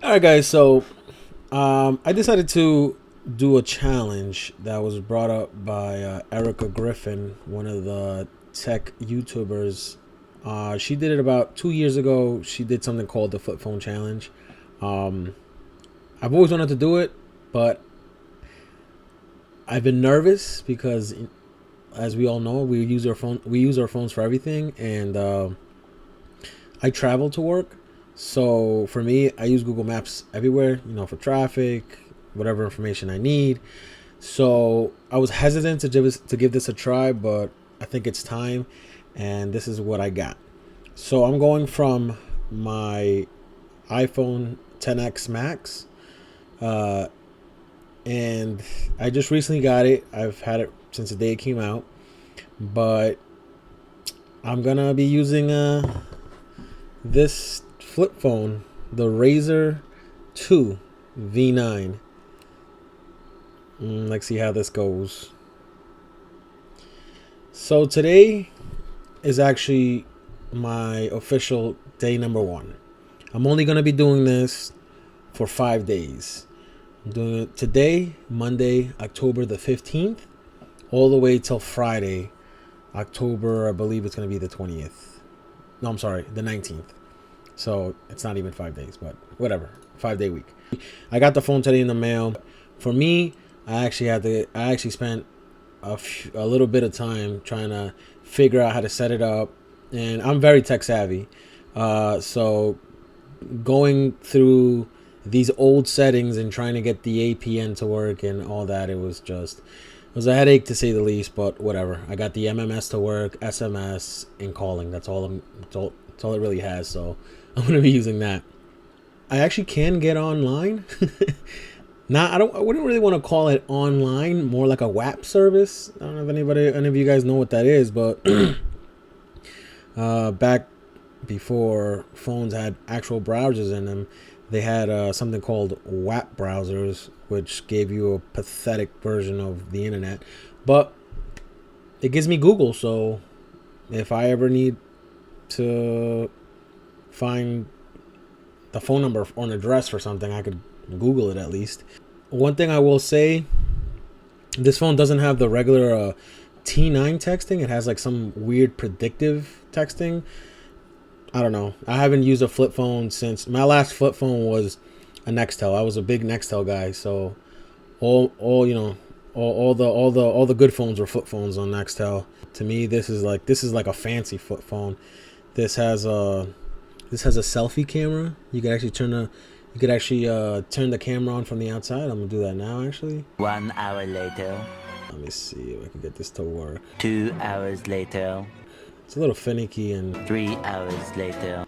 All right, guys. So I decided to do a challenge that was brought up by Erica Griffin, one of the tech YouTubers. She did it about 2 years ago. She did something called the flip phone challenge. Um, I've always wanted to do it, but I've been nervous because, as we all know, we use our phone. We use our phones for everything, and I travel to work. So for me, I use Google Maps everywhere, for traffic, whatever information I need. So I was hesitant to give this a try, but I think it's time, and this is what I got. So I'm going from my iPhone 10X Max, and I just recently got it. I've had it since the day it came out, but I'm gonna be using this flip phone, the Razr2 V9. Let's see how this goes. So today is actually my official day number 1. I'm only going to be doing this for 5 days. I'm doing it today, Monday, October the 15th, all the way till Friday, October, I believe it's going to be the 20th. No, I'm sorry, the 19th. So it's not even 5 days, but whatever. 5-day week. I got the phone today in the mail. For me, I actually spent a little bit of time trying to figure out how to set it up, and I'm very tech savvy. So going through these old settings and trying to get the APN to work and all that, it was a headache to say the least. But whatever. I got the MMS to work, SMS, and calling. That's all it really has. So I'm gonna be using that. I actually can get online. I wouldn't really want to call it online, more like a WAP service. I don't know if any of you guys know what that is, but back before phones had actual browsers in them, they had something called WAP browsers, which gave you a pathetic version of the internet. But it gives me Google, so if I ever need to find the phone number or an address for something, I could Google it at least. One thing I will say, this phone doesn't have the regular T9 texting. It has like some weird predictive texting. I don't know. I haven't used a flip phone since my last flip phone was a Nextel. I was a big Nextel guy, so all the good phones were flip phones on Nextel. To me, this is like a fancy flip phone. This has a selfie camera. You could actually turn the camera on from the outside. I'm gonna do that now, actually. 1 hour later. Let me see if I can get this to work. 2 hours later. It's a little finicky and 3 hours later.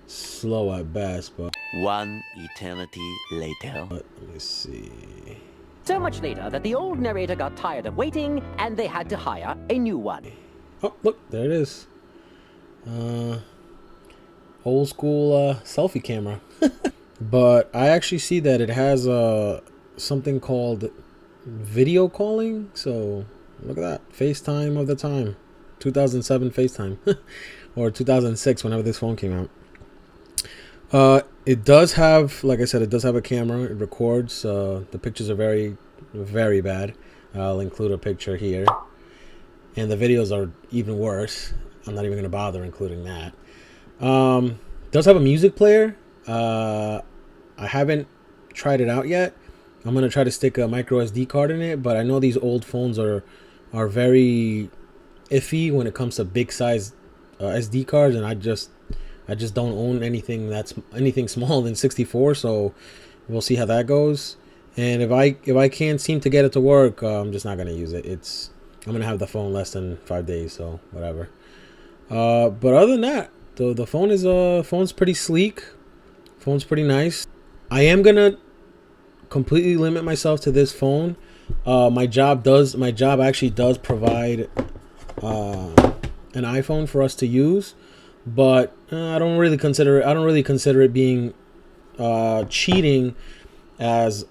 slow at best, but 1 eternity later. let me see. So much later that the old narrator got tired of waiting and they had to hire a new one. Oh, look, there it is. Old school selfie camera. But I actually see that it has something called video calling. So look at that. FaceTime of the time. 2007 FaceTime. Or 2006, whenever this phone came out. It does have, like I said, it does have a camera. It records. The pictures are very, very bad. I'll include a picture here. And the videos are even worse. I'm not even going to bother including that. Does have a music player. I haven't tried it out yet. I'm going to try to stick a micro SD card in it, but I know these old phones are very iffy when it comes to big size SD cards, and I just don't own anything smaller than 64, so we'll see how that goes. And if I can't seem to get it to work, I'm just not going to use it. I'm going to have the phone less than 5 days, so whatever. But other than that, the phone's pretty sleek. Phone's pretty nice. I am gonna completely limit myself to this phone. My job actually does provide an iPhone for us to use, but I don't really consider it being cheating, as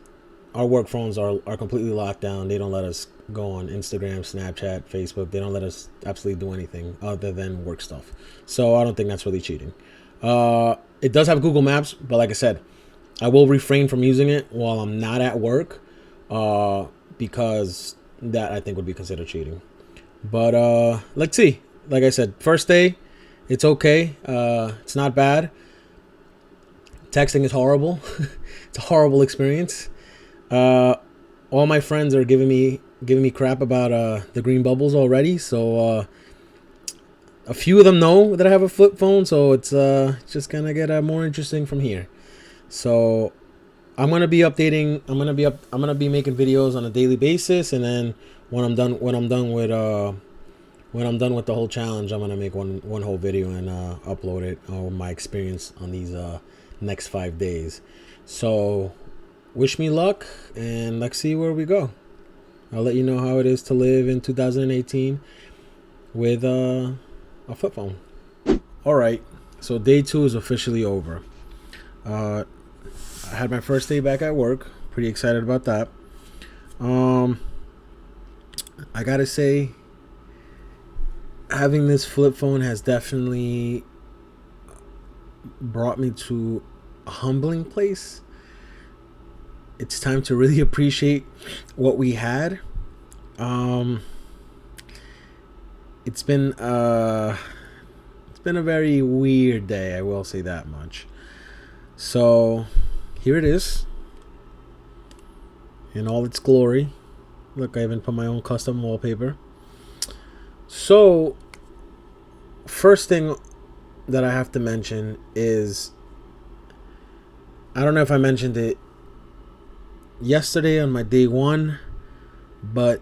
our work phones are completely locked down. They don't let us go on Instagram, Snapchat, Facebook. They don't let us absolutely do anything other than work stuff. So I don't think that's really cheating. It does have Google Maps, but like I said, I will refrain from using it while I'm not at work, because that I think would be considered cheating. But let's see. Like I said, first day, it's okay. It's not bad. Texting is horrible. It's a horrible experience. All my friends are giving me crap about the green bubbles already. So a few of them know that I have a flip phone. So it's just gonna get more interesting from here. So I'm gonna be updating. I'm gonna be making videos on a daily basis, and then when I'm done with the whole challenge, I'm gonna make one whole video and upload it on my experience on these next 5 days. So wish me luck, and let's see where we go. I'll let you know how it is to live in 2018 with a flip phone. All right, so day 2 is officially over. I had my first day back at work. Pretty excited about that. I gotta say, having this flip phone has definitely brought me to a humbling place. It's time to really appreciate what we had. It's been a very weird day, I will say that much. So here it is in all its glory. Look, I even put my own custom wallpaper. So first thing that I have to mention is, I don't know if I mentioned it yesterday on my day 1, but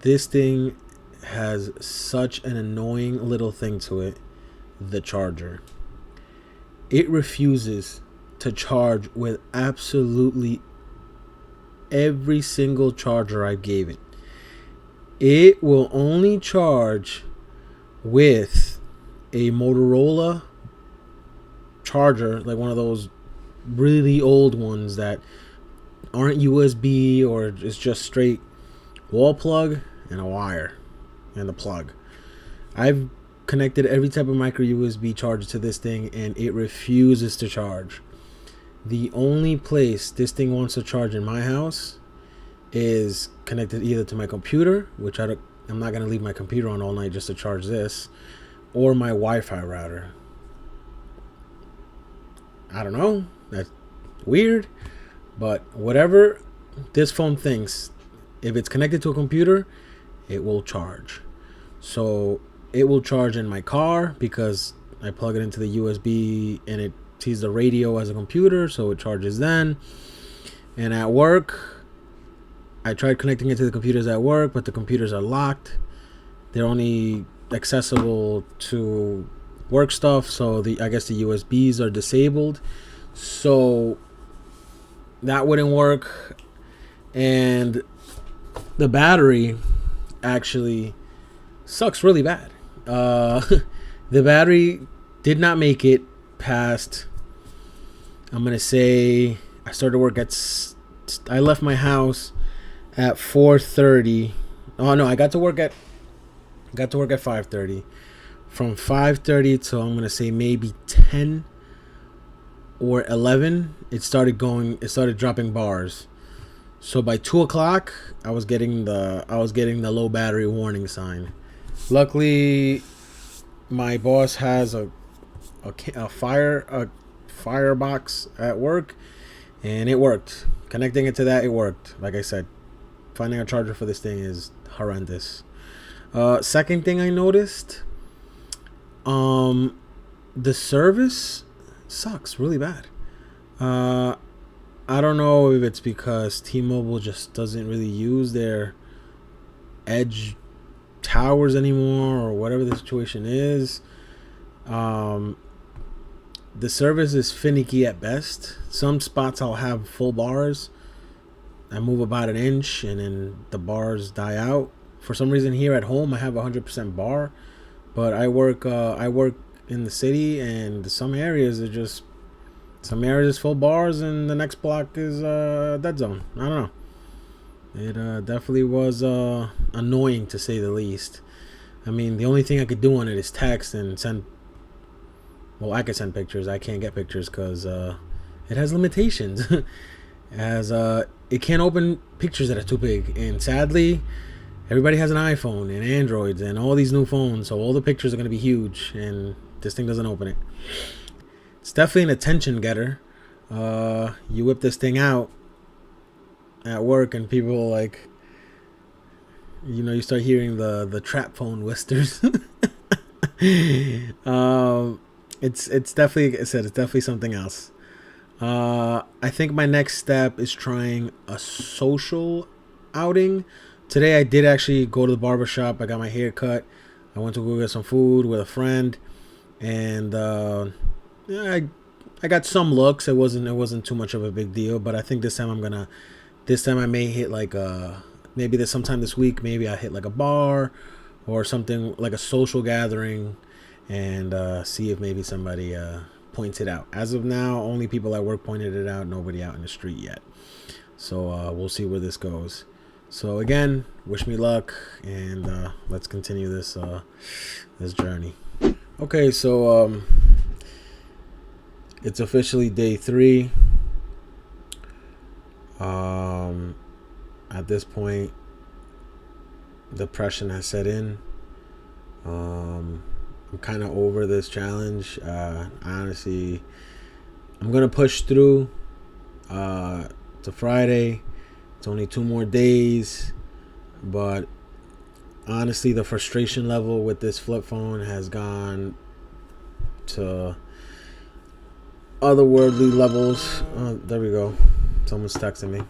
this thing has such an annoying little thing to it: the charger. It refuses to charge with absolutely every single charger I gave it. It will only charge with a Motorola charger, like one of those really old ones that aren't USB, or it's just straight wall plug and a wire and the plug. I've connected every type of micro USB charger to this thing, and it refuses to charge. The only place this thing wants to charge in my house is connected either to my computer, which I'm not going to leave my computer on all night just to charge this, or my Wi-Fi router. I don't know, that's weird, but whatever this phone thinks, if it's connected to a computer, it will charge. So it will charge in my car because I plug it into the USB and it sees the radio as a computer, so it charges then. And at work, I tried connecting it to the computers at work, but the computers are locked. They're only accessible to work stuff, so I guess the USBs are disabled, so that wouldn't work. And the battery actually sucks really bad. The battery did not make it past, I'm gonna say, I left my house at 4:30. Oh no, I got to work at 5:30. From 5:30 to, I'm gonna say, maybe 10 or 11, it started dropping bars. So by 2 o'clock, I was getting the low battery warning sign. Luckily, my boss has a firebox at work, and it worked. Connecting it to that, it worked. Like I said, finding a charger for this thing is horrendous. Second thing I noticed, the service sucks really bad. I don't know if it's because T-Mobile just doesn't really use their edge towers anymore, or whatever the situation is. The service is finicky at best. Some spots I'll have full bars. I move about an inch and then the bars die out. For some reason here at home I have 100% bar, but I work in the city, and some areas is full bars and the next block is dead zone. I don't know. It definitely was annoying, to say the least. I mean, the only thing I could do on it is text and send. Well, I could send pictures. I can't get pictures because it has limitations. As it can't open pictures that are too big, and sadly, everybody has an iPhone and Androids and all these new phones, so all the pictures are going to be huge, and this thing doesn't open it. It's definitely an attention getter. You whip this thing out at work, and people like, you start hearing the trap phone whisters. It's definitely, I said, it's definitely something else. I think my next step is trying a social outing. Today I did actually go to the barber shop. I got my hair cut. I went to go get some food with a friend, and yeah, I got some looks. It wasn't too much of a big deal, but I think this time I may hit like maybe there's sometime this week, maybe I hit like a bar or something like a social gathering, and see if maybe somebody points it out. As of now, only people at work pointed it out, nobody out in the street yet. So we'll see where this goes. So again, wish me luck, and let's continue this journey. Okay, so it's officially day 3. At this point, depression has set in. I'm kind of over this challenge. Honestly, I'm gonna push through to Friday. It's only 2 more days, but honestly, the frustration level with this flip phone has gone to otherworldly levels. There we go. Someone's texting me.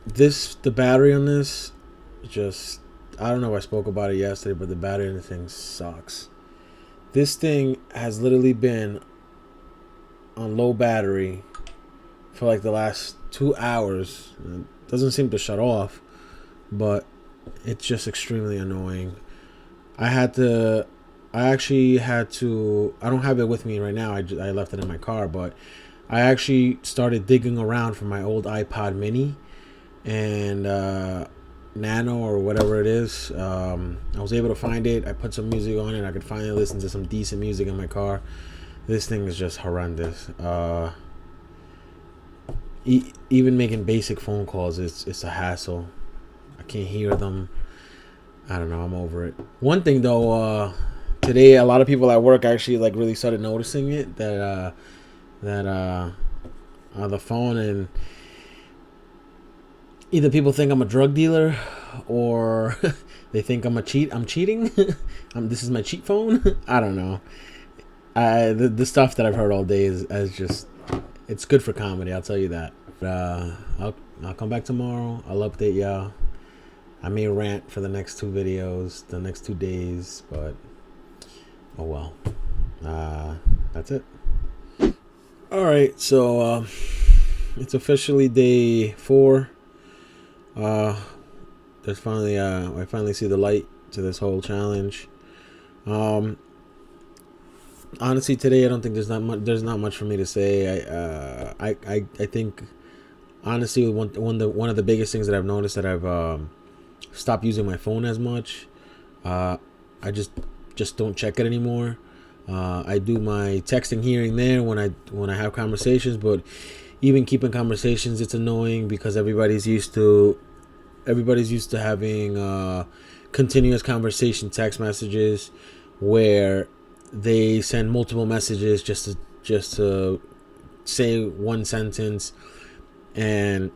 The battery on this, just, I don't know if I spoke about it yesterday, but the battery on the thing sucks. This thing has literally been on low battery for like the last 2 hours. It doesn't seem to shut off, but it's just extremely annoying. I actually had to, I don't have it with me right now. I left it in my car, but I actually started digging around for my old iPod mini and Nano or whatever it is. I was able to find it. I put some music on it. I could finally listen to some decent music in my car. This thing is just horrendous. Even making basic phone calls, it's a hassle. I can't hear them. I don't know. I'm over it. One thing though, today a lot of people at work actually like really started noticing it, that the phone, and either people think I'm a drug dealer or they think I'm cheating. This is my cheat phone. I don't know. The stuff that I've heard all day is just, it's good for comedy, I'll tell you that. I'll come back tomorrow. I'll update y'all. I may rant for the next 2 videos, the next 2 days, but oh well. That's it. All right, so it's officially day 4. There's finally I finally see the light to this whole challenge. Honestly, today I don't think there's not much for me to say. I think honestly one of the biggest things that I've noticed, that I've stopped using my phone as much. I just don't check it anymore. I do my texting here and there when I have conversations, but even keeping conversations, it's annoying because everybody's used to having continuous conversation text messages where they send multiple messages just to say one sentence, and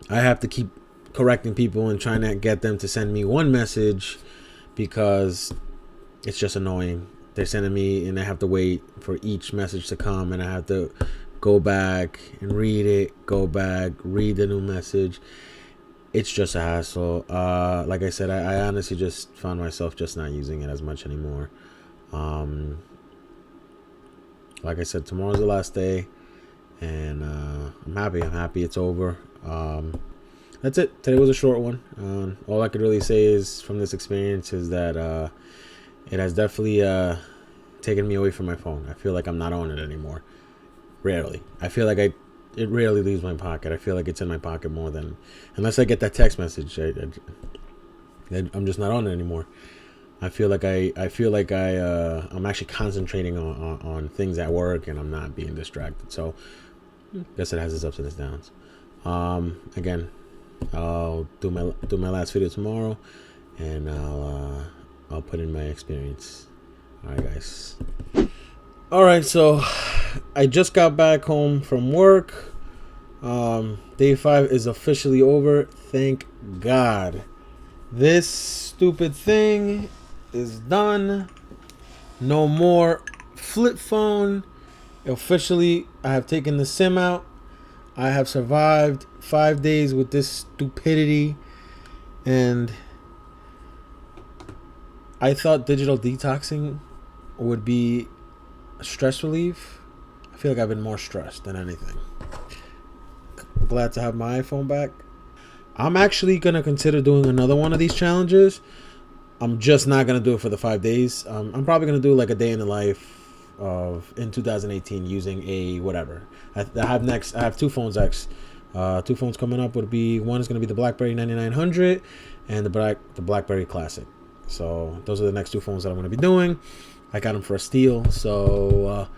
I have to keep correcting people and trying to get them to send me one message because it's just annoying. They're sending me and I have to wait for each message to come, and I have to go back and read it, go back, read the new message. It's just a hassle. Like I said, I honestly just found myself just not using it as much anymore. Like I said, tomorrow's the last day, and I'm happy it's over. That's it. Today was a short one. All I could really say is from this experience is that it has definitely taken me away from my phone. I feel like I'm not on it anymore. Rarely. I feel like it rarely leaves my pocket. I feel like it's in my pocket more than, unless I get that text message, I'm just not on it anymore. I feel like I'm actually concentrating on things at work, and I'm not being distracted. So I guess it has its ups and its downs. Again, I'll do my last video tomorrow, and I'll put in my experience. All right, guys. All right, so I just got back home from work. Day 5 is officially over. Thank God. This stupid thing is done. No more flip phone. Officially, I have taken the SIM out. I have survived 5 days with this stupidity, and I thought digital detoxing would be a stress relief. I feel like I've been more stressed than anything. Glad to have my iPhone back. I'm actually going to consider doing another one of these challenges. I'm just not going to do it for the 5 days. I'm probably going to do like a day in the life in 2018 using a whatever. I have 2 phones, 2 phones coming up. Would be one is going to be the BlackBerry 9900 and the BlackBerry Classic. So those are the next 2 phones that I'm going to be doing. I got them for a steal. So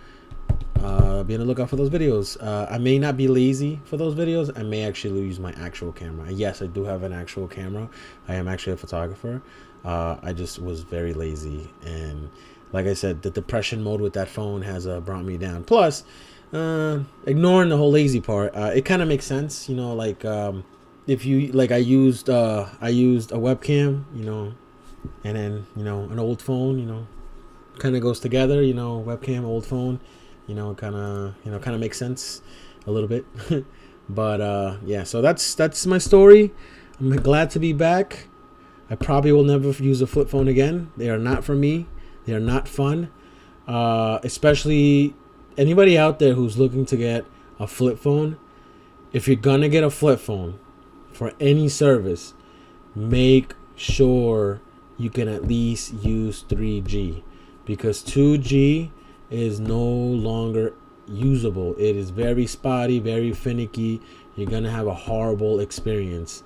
be on the lookout for those videos. I may not be lazy for those videos. I may actually use my actual camera. Yes, I do have an actual camera. I am actually a photographer. I just was very lazy, and like I said, the depression mode with that phone has brought me down. Plus, ignoring the whole lazy part, it kind of makes sense, you know. Like if you like, I used a webcam, you know, and then an old phone, kind of goes together, webcam, old phone. Kind of makes sense a little bit. But yeah, so that's my story. I'm glad to be back. I probably will never use a flip phone again. They are not for me. They are not fun. Especially anybody out there who's looking to get a flip phone. If you're gonna get a flip phone for any service, make sure you can at least use 3G, because 2G is no longer usable. It is very spotty, very finicky. You're gonna have a horrible experience.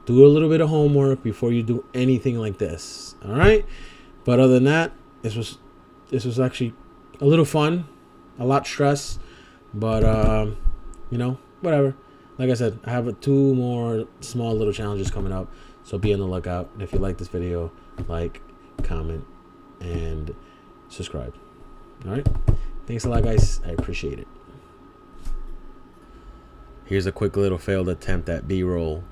Do a little bit of homework before you do anything like this. All right. But other than that, this was actually a little fun, a lot stress, but whatever. Like I said, I have 2 more small little challenges coming up, so be on the lookout. And if you like this video, like, comment, and subscribe. All right. Thanks a lot, guys. I appreciate it. Here's a quick little failed attempt at B-roll.